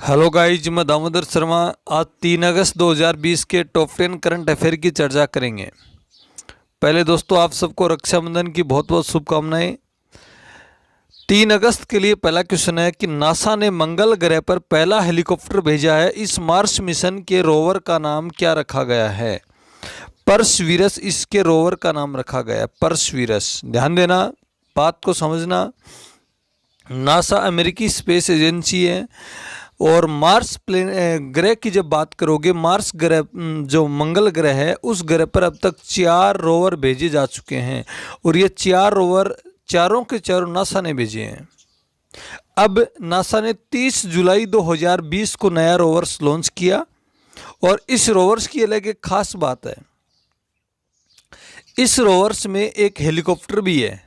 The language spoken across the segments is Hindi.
हेलो गाइज, मैं दामोदर शर्मा। आज 3 अगस्त 2020 के टॉप 10 करंट अफेयर की चर्चा करेंगे। पहले दोस्तों, आप सबको रक्षाबंधन की बहुत बहुत शुभकामनाएं। 3 अगस्त के लिए पहला क्वेश्चन है कि नासा ने मंगल ग्रह पर पहला हेलीकॉप्टर भेजा है। इस मार्स मिशन के रोवर का नाम क्या रखा गया है? परसवीरस इसके रोवर का नाम रखा गया है, परसवीरस। ध्यान देना, बात को समझना। नासा अमेरिकी स्पेस एजेंसी है और मार्स ग्रह की जब बात करोगे, मार्स ग्रह जो मंगल ग्रह है, उस ग्रह पर अब तक 4 रोवर भेजे जा चुके हैं और ये 4 रोवर चारों के चारों नासा ने भेजे हैं। अब नासा ने 30 जुलाई 2020 को नया रोवर्स लॉन्च किया और इस रोवर्स की अलग एक खास बात है। इस रोवर्स में एक हेलीकॉप्टर भी है।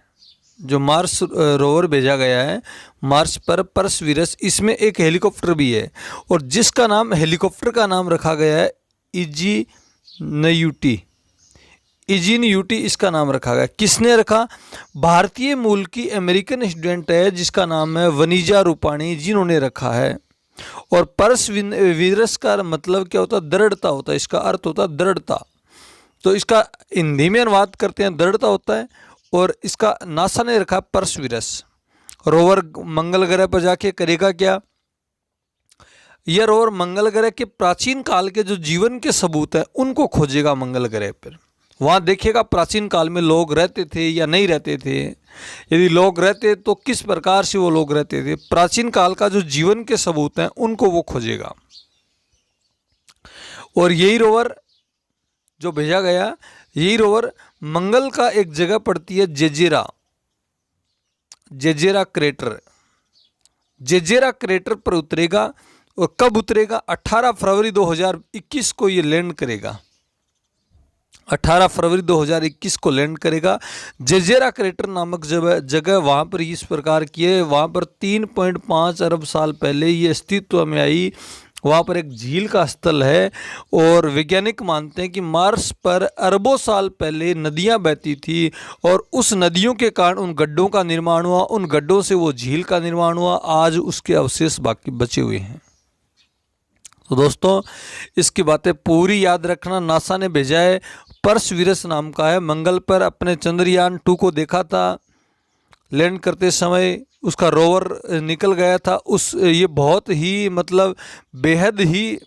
जो मार्स रोवर भेजा गया है मार्स पर, परसवीरस, इसमें एक हेलीकॉप्टर भी है और जिसका नाम, हेलीकॉप्टर का नाम रखा गया है इजीनयूटी। इजीनयूटी इसका नाम रखा गया। किसने रखा? भारतीय मूल की अमेरिकन स्टूडेंट है जिसका नाम है वनीजा रूपाणी, जिन्होंने रखा है। और परसवीरस का मतलब क्या होता है? दृढ़ता होता है। इसका अर्थ होता है दृढ़ता। तो इसका हिंदी में अनुवाद करते हैं दृढ़ता होता है। और इसका नासा ने रखा परसवीरस। रोवर मंगल ग्रह पर जाके करेगा क्या? यह रोवर मंगल ग्रह के प्राचीन काल के जो जीवन के सबूत हैं उनको खोजेगा मंगल ग्रह पर। वहाँ देखेगा प्राचीन काल में लोग रहते थे या नहीं रहते थे। यदि लोग रहते तो किस प्रकार से वो लोग रहते थे। प्राचीन काल का जो जीवन के सबूत हैं उनको वो खोजेगा। और यही रोवर जो भेजा गया, यही रोवर मंगल का एक जगह पड़ती है जेजेरा क्रेटर। जेजेरा क्रेटर पर उतरेगा। और कब उतरेगा? 18 फरवरी 2021 को ये लैंड करेगा। 18 फरवरी 2021 को लैंड करेगा। जेजेरा क्रेटर नामक जगह वहाँ पर इस प्रकार की है। वहाँ पर 3.5 अरब साल पहले ये अस्तित्व में आई। वहाँ पर एक झील का स्थल है और वैज्ञानिक मानते हैं कि मार्स पर अरबों साल पहले नदियाँ बहती थी और उस नदियों के कारण उन गड्ढों का निर्माण हुआ। उन गड्ढों से वो झील का निर्माण हुआ। आज उसके अवशेष बाकी बचे हुए हैं। तो दोस्तों, इसकी बातें पूरी याद रखना। नासा ने भेजा है, परसवीरस नाम का है। मंगल पर अपने चंद्रयान 2 को देखा था। लैंड करते समय उसका रोवर निकल गया था। ये बहुत ही बेहद ही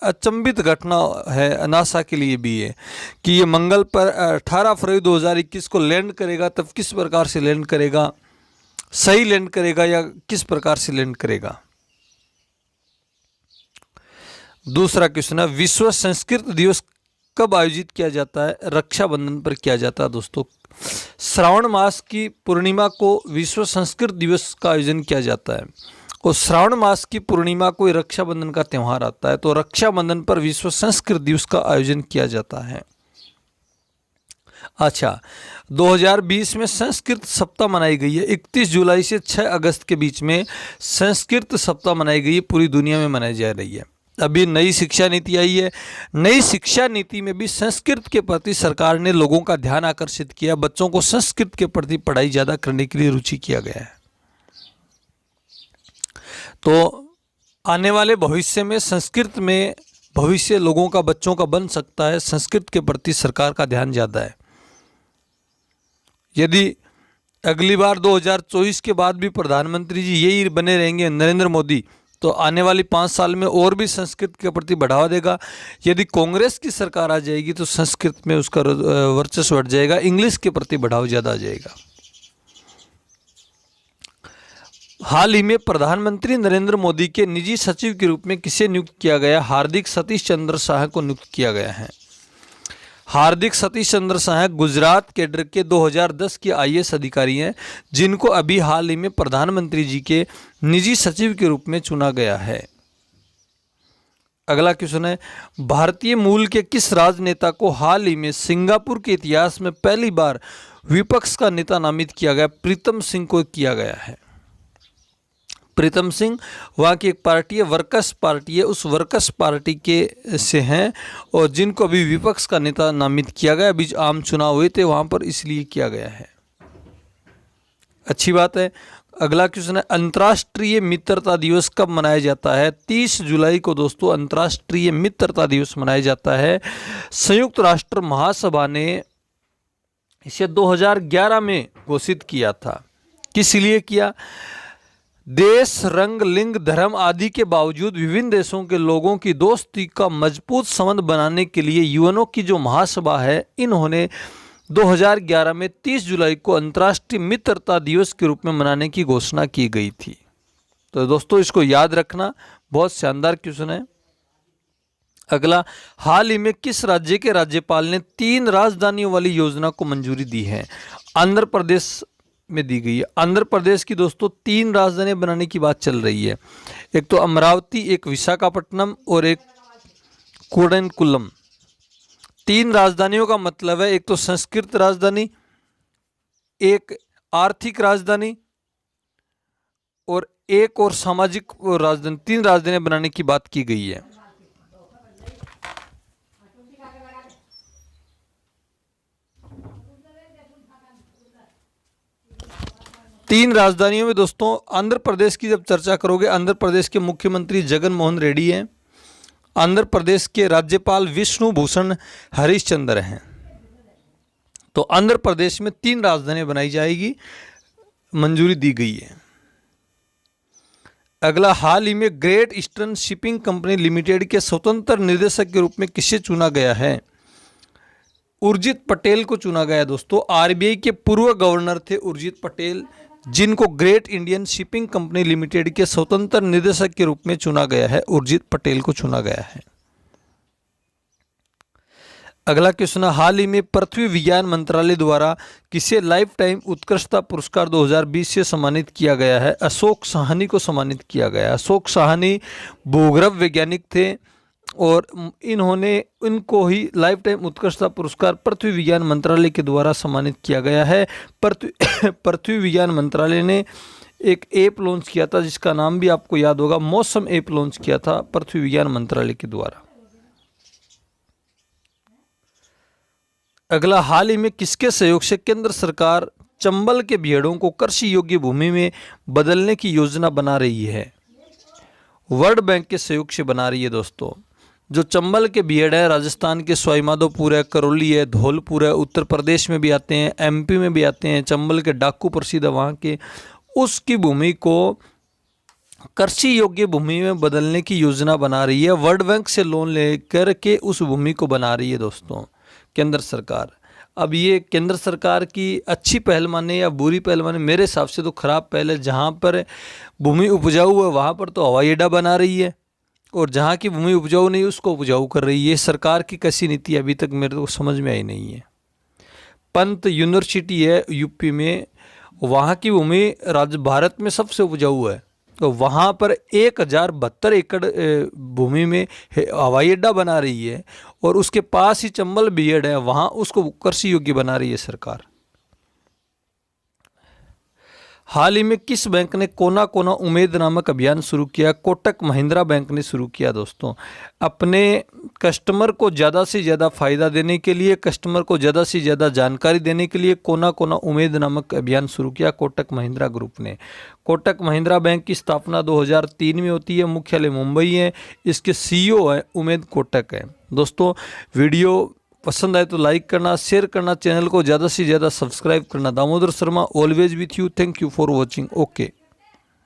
अचंभित घटना है नासा के लिए भी है कि ये मंगल पर 18 फरवरी 2021 को लैंड करेगा। तब किस प्रकार से लैंड करेगा? सही लैंड करेगा या किस प्रकार से लैंड करेगा? दूसरा क्वेश्चन है, विश्व संस्कृत दिवस कब आयोजित किया जाता है? रक्षाबंधन पर किया जाता है। दोस्तों, श्रावण मास की पूर्णिमा को विश्व संस्कृत दिवस का आयोजन किया जाता है और श्रावण मास की पूर्णिमा को रक्षाबंधन का त्यौहार आता है। तो रक्षाबंधन पर विश्व संस्कृत दिवस का आयोजन किया जाता है। अच्छा, 2020 में संस्कृत सप्ताह मनाई गई है। 31 जुलाई से 6 अगस्त के बीच में संस्कृत सप्ताह मनाई गई है। पूरी दुनिया में मनाई जा रही है। अभी नई शिक्षा नीति आई है। नई शिक्षा नीति में भी संस्कृत के प्रति सरकार ने लोगों का ध्यान आकर्षित किया। बच्चों को संस्कृत के प्रति पढ़ाई ज़्यादा करने के लिए रुचि किया गया है। तो आने वाले भविष्य में संस्कृत में भविष्य लोगों का, बच्चों का बन सकता है। संस्कृत के प्रति सरकार का ध्यान ज़्यादा है। यदि अगली बार 2024 के बाद भी प्रधानमंत्री जी यही बने रहेंगे, नरेंद्र मोदी, तो आने वाली 5 साल में और भी संस्कृत के प्रति बढ़ावा देगा। यदि कांग्रेस की सरकार आ जाएगी तो संस्कृत में उसका वर्चस्व बढ़ जाएगा। इंग्लिश के प्रति बढ़ावा ज़्यादा आ जाएगा। हाल ही में प्रधानमंत्री नरेंद्र मोदी के निजी सचिव के रूप में किसे नियुक्त किया गया? हार्दिक सतीश चंद्र शाह को नियुक्त किया गया है। हार्दिक सतीश चंद्र शाह गुजरात कैडर के 2010 के IAS अधिकारी हैं, जिनको अभी हाल ही में प्रधानमंत्री जी के निजी सचिव के रूप में चुना गया है। अगला क्वेश्चन है, भारतीय मूल के किस राजनेता को हाल ही में सिंगापुर के इतिहास में पहली बार विपक्ष का नेता नामित किया गया? प्रीतम सिंह को किया गया है। प्रीतम सिंह वहाँ की एक पार्टी है, वर्कर्स पार्टी है, उस वर्कर्स पार्टी के से हैं और जिनको अभी विपक्ष का नेता नामित किया गया। अभी आम चुनाव हुए थे वहाँ पर, इसलिए किया गया है। अच्छी बात है। अगला क्वेश्चन है अंतर्राष्ट्रीय मित्रता दिवस कब मनाया जाता है? 30 जुलाई को दोस्तों अंतर्राष्ट्रीय मित्रता दिवस मनाया जाता है। संयुक्त राष्ट्र महासभा ने इसे 2011 में घोषित किया था। किस लिए किया? देश, रंग, लिंग, धर्म आदि के बावजूद विभिन्न देशों के लोगों की दोस्ती का मजबूत संबंध बनाने के लिए यूएनओ की जो महासभा है, इन्होंने 2011 में 30 जुलाई को अंतर्राष्ट्रीय मित्रता दिवस के रूप में मनाने की घोषणा की गई थी। तो दोस्तों इसको याद रखना, बहुत शानदार क्वेश्चन है। अगला, हाल ही में किस राज्य के राज्यपाल ने 3 राजधानियों वाली योजना को मंजूरी दी है? आंध्र प्रदेश में दी गई है। आंध्र प्रदेश की दोस्तों 3 राजधानियां बनाने की बात चल रही है। एक तो अमरावती, एक विशाखापट्टनम और एक कोडनकुलम। 3 राजधानियों का मतलब है एक तो संस्कृत राजधानी, एक आर्थिक राजधानी और एक और सामाजिक राजधानी। 3 राजधानियां बनाने की बात की गई है। तीन राजधानियों में दोस्तों आंध्र प्रदेश की जब चर्चा करोगे, आंध्र प्रदेश के मुख्यमंत्री जगन मोहन रेड्डी हैं। आंध्र प्रदेश के राज्यपाल विष्णु भूषण हरिश्चंद्र हैं। तो आंध्र प्रदेश में 3 राजधानियां बनाई जाएगी, मंजूरी दी गई है। अगला, हाल ही में great eastern shipping company limited के स्वतंत्र निदेशक के रूप में किसे चुना गया है? उर्जित पटेल को चुना गया दोस्तों। आरबीआई के पूर्व गवर्नर थे उर्जित पटेल, जिनको great Indian shipping company limited के स्वतंत्र निदेशक के रूप में चुना गया है। उर्जित पटेल को चुना गया है। अगला क्वेश्चन, हाल ही में पृथ्वी विज्ञान मंत्रालय द्वारा किसे लाइफ टाइम उत्कृष्टता पुरस्कार 2020 से सम्मानित किया गया है? अशोक साहनी को सम्मानित किया गया। अशोक साहनी भूगर्भ वैज्ञानिक थे और इनको ही लाइफ टाइम उत्कृष्टता पुरस्कार पृथ्वी विज्ञान मंत्रालय के द्वारा सम्मानित किया गया है। पृथ्वी विज्ञान मंत्रालय ने एक ऐप लॉन्च किया था, जिसका नाम भी आपको याद होगा, मौसम ऐप लॉन्च किया था पृथ्वी विज्ञान मंत्रालय के द्वारा। अगला, हाल ही में किसके सहयोग से केंद्र सरकार चंबल के भेड़ों को कृषि योग्य भूमि में बदलने की योजना बना रही है? वर्ल्ड बैंक के सहयोग से बना रही है दोस्तों। जो चंबल के भेड़ है, राजस्थान के सवाईमाधोपुर है, करौली है, धौलपुर है, उत्तर प्रदेश में भी आते हैं, एमपी में भी आते हैं। चंबल के डाकू प्रसिद्ध है वहाँ के, उसकी भूमि को कृषि योग्य भूमि में बदलने की योजना बना रही है। वर्ल्ड बैंक से लोन लेकर के उस भूमि को बना रही है दोस्तों केंद्र सरकार। अब ये केंद्र सरकार की अच्छी पहल माने या बुरी पहल माने, मेरे हिसाब से तो खराब पहल है। जहाँ पर भूमि उपजाऊ है वहाँ पर तो हवाई अड्डा बना रही है, और जहाँ की भूमि उपजाऊ नहीं उसको उपजाऊ कर रही है। ये सरकार की कैसी नीति अभी तक मेरे को समझ में आई नहीं है। पंत यूनिवर्सिटी है यूपी में, वहाँ की भूमि राज्य भारत में सबसे उपजाऊ है, तो वहाँ पर 1072 एकड़ भूमि में हवाई अड्डा बना रही है, और उसके पास ही चंबल बीएड है, वहाँ उसको कृषि योग्य बना रही है सरकार। हाल ही में किस बैंक ने कोना कोना उम्मीद नामक अभियान शुरू किया? कोटक महिंद्रा बैंक ने शुरू किया दोस्तों। अपने कस्टमर को ज़्यादा से ज़्यादा फायदा देने के लिए, कस्टमर को ज़्यादा से ज़्यादा जानकारी देने के लिए कोना कोना उम्मीद नामक अभियान शुरू किया कोटक महिंद्रा ग्रुप ने। कोटक महिंद्रा बैंक की स्थापना 2003 में होती है, मुख्यालय मुंबई है, इसके सीईओ है उमेद कोटक है। दोस्तों वीडियो पसंद आए तो लाइक करना, शेयर करना, चैनल को ज़्यादा से ज़्यादा सब्सक्राइब करना। Damodar Sharma always with you. Thank you for watching. Okay.